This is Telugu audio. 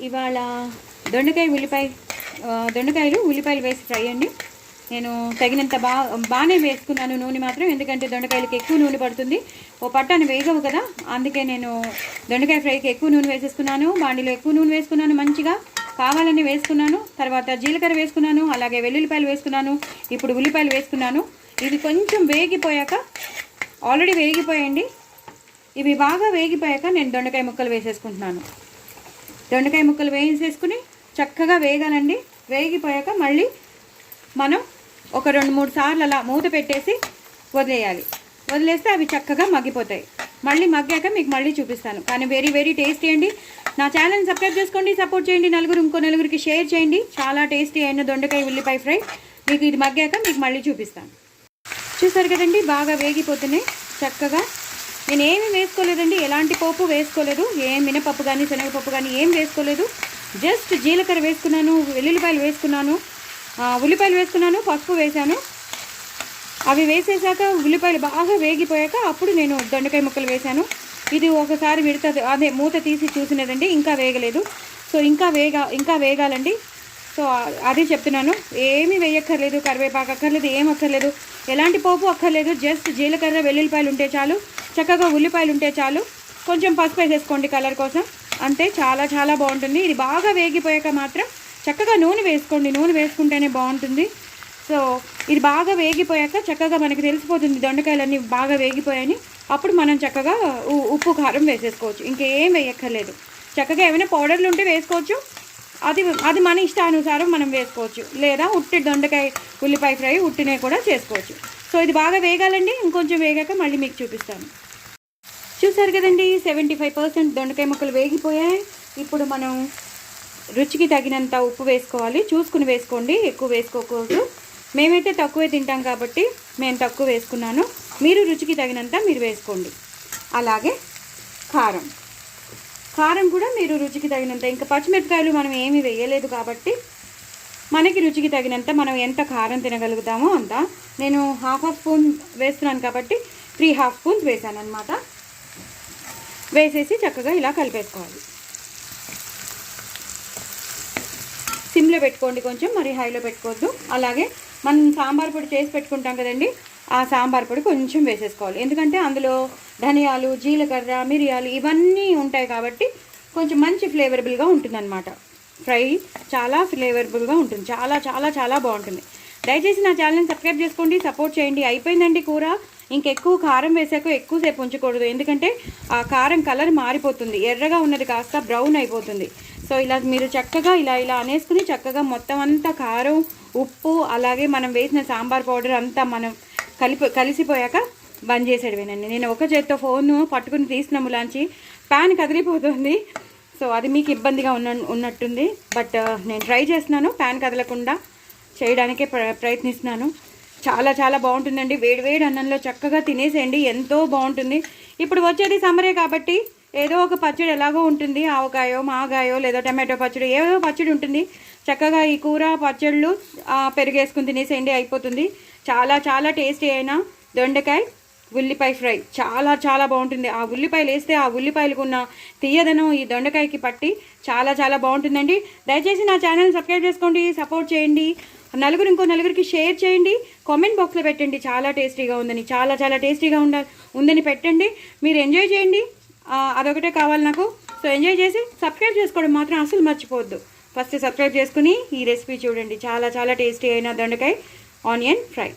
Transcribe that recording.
ఇవాళ దొండకాయలు ఉల్లిపాయలు వేసి ఫ్రై అండి. నేను తగినంత బాగానే వేసుకున్నాను నూనె మాత్రం, ఎందుకంటే దొండకాయలకి ఎక్కువ నూనె పడుతుంది. ఓ పట్టాను వేగవు కదా, అందుకే నేను దొండకాయ ఫ్రైకి ఎక్కువ నూనె వేసేసుకున్నాను. బాండిలో ఎక్కువ నూనె వేసుకున్నాను, మంచిగా కావాలని వేసుకున్నాను. తర్వాత జీలకర్ర వేసుకున్నాను, అలాగే వెల్లుల్లిపాయలు వేసుకున్నాను. ఇప్పుడు ఉల్లిపాయలు వేసుకున్నాను. ఇది కొంచెం వేగిపోయాక, ఆల్రెడీ వేగిపోయండి, ఇవి బాగా వేగిపోయాక నేను దొండకాయ ముక్కలు వేసేసుకుంటున్నాను. దొండకాయ ముక్కలు వేసేసుకుని చక్కగా వేగాలండి. వేగిపోయాక మళ్ళీ మనం ఒక 2-3 సార్లు అలా మూత పెట్టేసి వదిలేయాలి. వదిలేస్తే అవి చక్కగా మగ్గిపోతాయి. మళ్ళీ మగ్గాక మీకు మళ్ళీ చూపిస్తాను. కానీ వెరీ వెరీ టేస్టీ అండి. నా ఛానల్ని సబ్స్క్రైబ్ చేసుకోండి, సపోర్ట్ చేయండి, ఇంకో నలుగురికి షేర్ చేయండి. చాలా టేస్టీ అయిన దొండకాయ ఉల్లిపాయ ఫ్రై మీకు ఇది మగ్గాక మీకు మళ్ళీ చూపిస్తాను. చూసారు కదండి, బాగా వేగిపోతున్నాయి చక్కగా. నేను ఏమీ వేసుకోలేదండి, ఎలాంటి పోపు వేసుకోలేదు, ఏం మినపప్పు కానీ శనగపప్పు కానీ ఏం వేసుకోలేదు. జస్ట్ జీలకర్ర వేసుకున్నాను, వెల్లుల్లిపాయలు వేసుకున్నాను, ఉల్లిపాయలు వేసుకున్నాను, పసుపు వేసాను. అవి వేసేసాక ఉల్లిపాయలు బాగా వేగిపోయాక అప్పుడు నేను దొండకాయ ముక్కలు వేసాను. ఇది ఒకసారి అదే మూత తీసి చూసినదండి, ఇంకా వేగలేదు. సో ఇంకా వేగాలండి. సో అదే చెప్తున్నాను, ఏమీ వేయక్కర్లేదు, కరివేపాకు అక్కర్లేదు, ఏం అక్కర్లేదు, ఎలాంటి పోపు అక్కర్లేదు. జస్ట్ జీలకర్ర వెల్లుల్లిపాయలు ఉంటే చాలు, చక్కగా ఉల్లిపాయలు ఉంటే చాలు, కొంచెం పసుపు వేసేసుకోండి కలర్ కోసం, అంతే. చాలా చాలా బాగుంటుంది. ఇది బాగా వేగిపోయాక మాత్రం చక్కగా నూనె వేసుకోండి, నూనె వేసుకుంటేనే బాగుంటుంది. సో ఇది బాగా వేగిపోయాక చక్కగా మనకి తెలిసిపోతుంది దొండకాయలన్నీ బాగా వేగిపోయాయని. అప్పుడు మనం చక్కగా ఉప్పు కారం వేసేసుకోవచ్చు, ఇంకేం వేయక్కర్లేదు. చక్కగా ఏమైనా పౌడర్లు ఉంటే వేసుకోవచ్చు, అది మన ఇష్టానుసారం మనం వేసుకోవచ్చు. లేదా ఉట్టి దొండకాయ ఉల్లిపాయ ఫ్రై ఉట్టినే కూడా చేసుకోవచ్చు. సో ఇది బాగా వేగాలండి, ఇంకొంచెం వేగాక మళ్ళీ మీకు చూపిస్తాను. చూసారు కదండి, 75% దొండకాయ ముక్కలు వేగిపోయాయి. ఇప్పుడు మనం రుచికి తగినంత ఉప్పు వేసుకోవాలి, చూసుకుని వేసుకోండి, ఎక్కువ వేసుకోకూడదు. మేమైతే తక్కువే తింటాం కాబట్టి నేను తక్కువ వేసుకున్నాను, మీరు రుచికి తగినంత మీరు వేసుకోండి. అలాగే కారం కూడా మీరు రుచికి తగినంత, ఇంకా పచ్చిమిరపకాయలు మనం ఏమీ వేయలేదు కాబట్టి మనకి రుచికి తగినంత మనం ఎంత కారం తినగలుగుతామో అంత. నేను హాఫ్ స్పూన్ వేస్తున్నాను కాబట్టి 3/2 స్పూన్స్ వేసాను అనమాట. వేసేసి చక్కగా ఇలా కలిపేసుకోవాలి. సిమ్లో పెట్టుకోండి, కొంచెం మరి హైలో పెట్టుకోవద్దు. అలాగే మనం సాంబార్ పొడి చేసి పెట్టుకుంటాం కదండి, ఆ సాంబార్ పొడి కొంచెం వేసేసుకోవాలి. ఎందుకంటే అందులో ధనియాలు, జీలకర్ర, మిరియాలు ఇవన్నీ ఉంటాయి కాబట్టి కొంచెం మంచి ఫ్లేవరబుల్గా ఉంటుందన్నమాట. ఫ్రై చాలా ఫ్లేవరబుల్గా ఉంటుంది, చాలా చాలా చాలా బాగుంటుంది. దయచేసి నా ఛానల్ని సబ్స్క్రైబ్ చేసుకోండి, సపోర్ట్ చేయండి. అయిపోయిందండి కూర. ఇంకెక్కువ కారం వేసాక ఎక్కువసేపు ఉంచకూడదు, ఎందుకంటే ఆ కారం కలర్ మారిపోతుంది, ఎర్రగా ఉన్నది కాస్త బ్రౌన్ అయిపోతుంది. సో ఇలా మీరు చక్కగా ఇలా అనేసుకుని చక్కగా మొత్తం అంతా కారం, ఉప్పు, అలాగే మనం వేసిన సాంబార్ పౌడర్ అంతా మనం కలిసిపోయాక బంద్ చేసేయడమేనండి. నేను ఒక చేత్తో ఫోన్ పట్టుకుని తీసిన ములాంచి ప్యాన్ కదిలిపోతుంది. సో అది మీకు ఇబ్బందిగా ఉన్నట్టుంది, బట్ నేను ట్రై చేస్తున్నాను, ప్యాన్ కదలకుండా చేయడానికే ప్రయత్నిస్తున్నాను. చాలా చాలా బాగుంటుందండి. వేడివేడి అన్నంలో చక్కగా తినేసేయండి, ఎంతో బాగుంటుంది. ఇప్పుడు వచ్చేది సమ్మరే కాబట్టి ఏదో ఒక పచ్చడి ఎలాగో ఉంటుంది, ఆవకాయో, మాగాయో, లేదా టమాటో పచ్చడి, ఏదో పచ్చడి ఉంటుంది. చక్కగా ఈ కూర, పచ్చళ్ళు పెరిగేసుకుని తినేసేయండి, అయిపోతుంది. చాలా చాలా టేస్టీ అయిన దొండకాయ ఉల్లిపాయ ఫ్రై చాలా చాలా బాగుంటుంది. ఆ ఉల్లిపాయలు వేస్తే ఆ ఉల్లిపాయలకు ఉన్న తీయదనం ఈ దొండకాయకి పట్టి చాలా చాలా బాగుంటుందండి. దయచేసి నా ఛానల్ సబ్స్క్రైబ్ చేసుకోండి, సపోర్ట్ చేయండి, ఇంకో నలుగురికి షేర్ చేయండి, కామెంట్ బాక్స్లో పెట్టండి చాలా టేస్టీగా ఉందని, చాలా చాలా టేస్టీగా ఉందని పెట్టండి. మీరు ఎంజాయ్ చేయండి, అదొకటే కావాలి నాకు. సో ఎంజాయ్ చేసి సబ్స్క్రైబ్ చేసుకోవడం మాత్రం అసలు మర్చిపోవద్దు. ఫస్ట్ సబ్స్క్రైబ్ చేసుకుని ఈ రెసిపీ చూడండి, చాలా చాలా టేస్టీ అయిన దొండకాయ ఆనియన్ ఫ్రై.